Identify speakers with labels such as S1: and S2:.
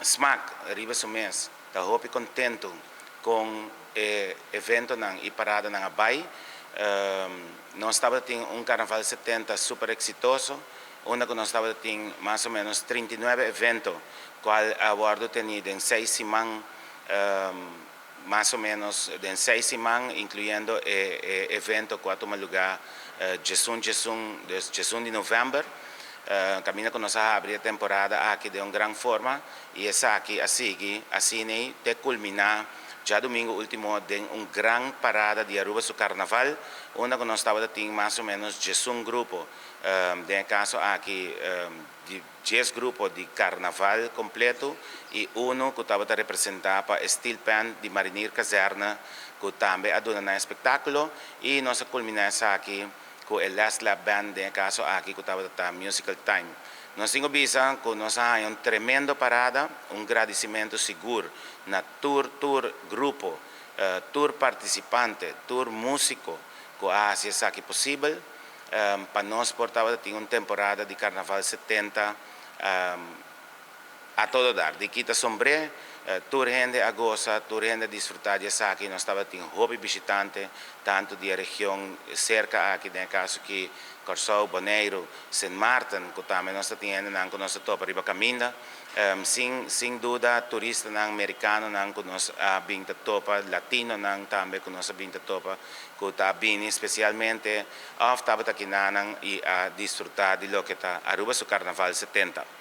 S1: SMAC, arriba sa mês, está hopi contento com o evento e parada na Abay. Nós estava tendo carnaval 70 super exitoso, onde nós estava tendo mais ou menos 39 eventos, qual aguardo tenido em 6 semanas, mais ou menos em 6 semanas, incluindo o evento que toma lugar 18 de novembro. Caminho que nós abrir a temporada aqui de uma grande forma e essa aqui assim de culminar já domingo último de uma grande parada de Aruba su Carnaval, onde nós estava tendo mais ou menos 18 grupos, de caso aqui de 10 grupos de Carnaval completo e um que estava a representar para Steel Band de Marinir Caserna, que também aduna um espetáculo e nós culminamos aqui com o Last Lap Band, de caso aqui que estava a Musical Time. Nós temos visa que nós temos uma tremenda parada, um agradecimento seguro na tour grupo, tour participante, tour músico, que hace isso aqui possível, para nós portava ter uma temporada de Carnaval 70 a todo dar, de Quita Sombré, tour gente a goza, tour gente a disfrutar de aqui, nós estava tendo hobby visitante, tanto de região cerca aqui, no caso que Corsou, Boneiro, St. Martin, que também nós temos na nossa topa riba caminda, sem dúvida, turista americano, que nós vinda topa, latino, também que nós vinda topa, que está vindo especialmente, estava aqui e a disfrutar de lo que está Aruba su Carnaval 70.